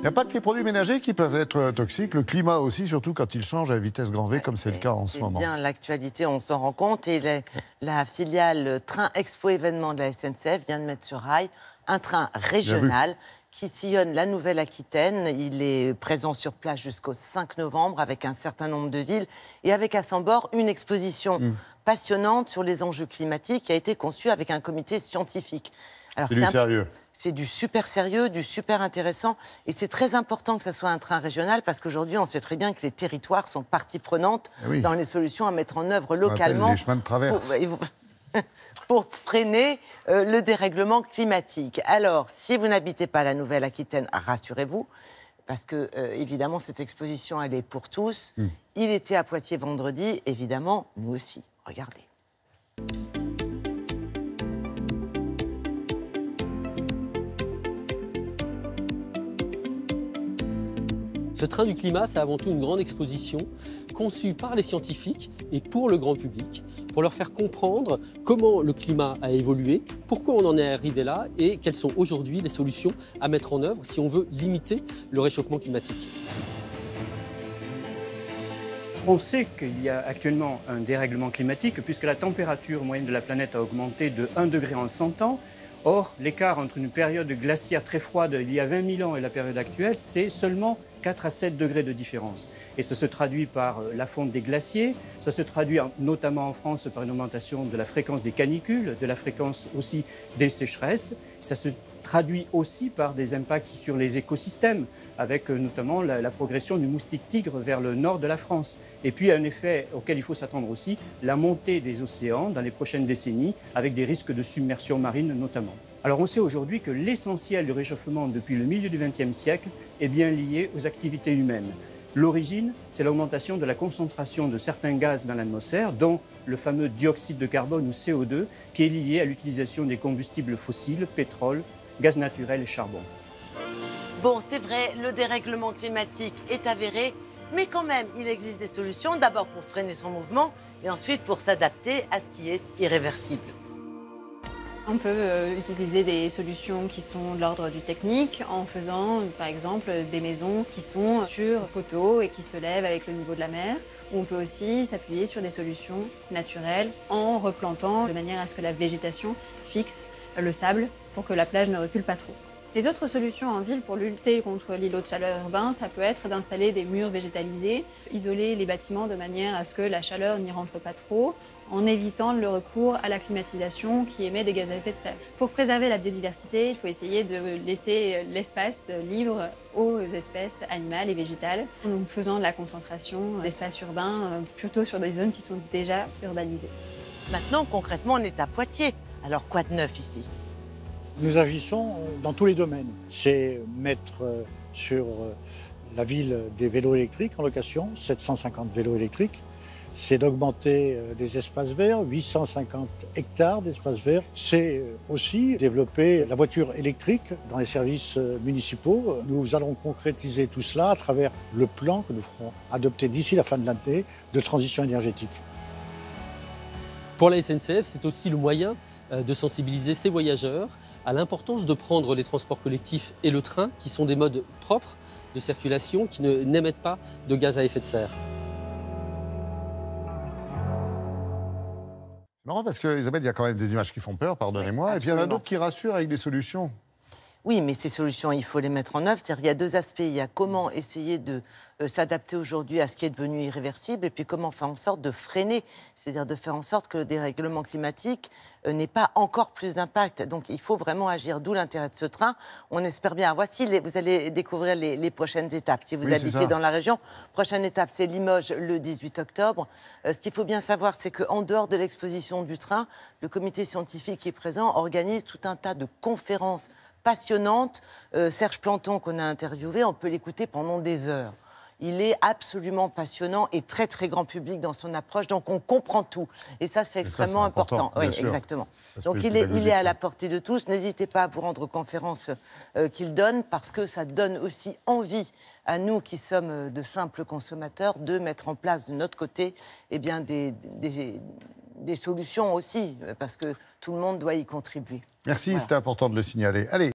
n'y a pas que les produits ménagers qui peuvent être toxiques, le climat aussi, surtout quand il change à vitesse grand V, comme c'est le cas en ce moment. C'est bien l'actualité, on s'en rend compte. Et la filiale Train Expo Événement de la SNCF vient de mettre sur rail un train régional qui sillonne la Nouvelle-Aquitaine. Il est présent sur place jusqu'au 5 novembre avec un certain nombre de villes et avec à son bord une exposition passionnante sur les enjeux climatiques qui a été conçue avec un comité scientifique. C'est du sérieux. C'est du super sérieux, du super intéressant. Et c'est très important que ce soit un train régional parce qu'aujourd'hui, on sait très bien que les territoires sont partie prenante dans les solutions à mettre en œuvre localement. Les chemins de traverse. Pour freiner le dérèglement climatique. Alors, si vous n'habitez pas la Nouvelle-Aquitaine, rassurez-vous, parce que, évidemment, cette exposition, elle est pour tous. Il était à Poitiers vendredi, évidemment, nous aussi. Regardez. Ce train du climat, c'est avant tout une grande exposition conçue par les scientifiques et pour le grand public, pour leur faire comprendre comment le climat a évolué, pourquoi on en est arrivé là et quelles sont aujourd'hui les solutions à mettre en œuvre si on veut limiter le réchauffement climatique. On sait qu'il y a actuellement un dérèglement climatique puisque la température moyenne de la planète a augmenté de 1 degré en 100 ans. Or, l'écart entre une période glaciaire très froide il y a 20 000 ans et la période actuelle, c'est seulement 4 à 7 degrés de différence. Et ça se traduit par la fonte des glaciers, ça se traduit notamment en France par une augmentation de la fréquence des canicules, de la fréquence aussi des sécheresses. Ça se traduit aussi par des impacts sur les écosystèmes, avec notamment la progression du moustique tigre vers le nord de la France. Et puis un effet auquel il faut s'attendre aussi, la montée des océans dans les prochaines décennies, avec des risques de submersion marine notamment. Alors on sait aujourd'hui que l'essentiel du réchauffement depuis le milieu du XXe siècle est bien lié aux activités humaines. L'origine, c'est l'augmentation de la concentration de certains gaz dans l'atmosphère, dont le fameux dioxyde de carbone ou CO2, qui est lié à l'utilisation des combustibles fossiles, pétrole, gaz naturel et charbon. Bon, c'est vrai, le dérèglement climatique est avéré, mais quand même, il existe des solutions, d'abord pour freiner son mouvement, et ensuite pour s'adapter à ce qui est irréversible. On peut utiliser des solutions qui sont de l'ordre du technique en faisant, par exemple, des maisons qui sont sur poteaux et qui se lèvent avec le niveau de la mer. Ou on peut aussi s'appuyer sur des solutions naturelles en replantant de manière à ce que la végétation fixe le sable pour que la plage ne recule pas trop. Les autres solutions en ville pour lutter contre l'îlot de chaleur urbain, ça peut être d'installer des murs végétalisés, isoler les bâtiments de manière à ce que la chaleur n'y rentre pas trop, en évitant le recours à la climatisation qui émet des gaz à effet de serre. Pour préserver la biodiversité, il faut essayer de laisser l'espace libre aux espèces animales et végétales, en faisant de la concentration d'espaces urbains plutôt sur des zones qui sont déjà urbanisées. Maintenant, concrètement, on est à Poitiers. Alors, quoi de neuf ici ? Nous agissons dans tous les domaines. C'est mettre sur la ville des vélos électriques en location, 750 vélos électriques. C'est d'augmenter des espaces verts, 850 hectares d'espaces verts. C'est aussi développer la voiture électrique dans les services municipaux. Nous allons concrétiser tout cela à travers le plan que nous ferons adopter d'ici la fin de l'année de transition énergétique. Pour la SNCF, c'est aussi le moyen de sensibiliser ses voyageurs à l'importance de prendre les transports collectifs et le train, qui sont des modes propres de circulation qui n'émettent pas de gaz à effet de serre. C'est marrant parce que, Isabelle, il y a quand même des images qui font peur, pardonnez-moi, Oui, et puis il y en a d'autres qui rassurent avec des solutions. Oui, mais ces solutions, il faut les mettre en œuvre. C'est-à-dire qu'il y a deux aspects. Il y a comment essayer de s'adapter aujourd'hui à ce qui est devenu irréversible et puis comment faire en sorte de freiner, c'est-à-dire de faire en sorte que le dérèglement climatique n'ait pas encore plus d'impact. Donc il faut vraiment agir, d'où l'intérêt de ce train. On espère bien. Voici, vous allez découvrir les prochaines étapes. Si vous habitez dans la région, prochaine étape, c'est Limoges le 18 octobre. Ce qu'il faut bien savoir, c'est qu'en dehors de l'exposition du train, le comité scientifique qui est présent organise tout un tas de conférences passionnante. Serge Planton, qu'on a interviewé, on peut l'écouter pendant des heures. Il est absolument passionnant et très, très grand public dans son approche, donc on comprend tout. Et ça, c'est extrêmement important. Oui, exactement. Donc il est à la portée de tous. N'hésitez pas à vous rendre aux conférences qu'il donne, parce que ça donne aussi envie à nous qui sommes de simples consommateurs de mettre en place de notre côté des solutions aussi, parce que tout le monde doit y contribuer. Merci, c'était important de le signaler. Allez.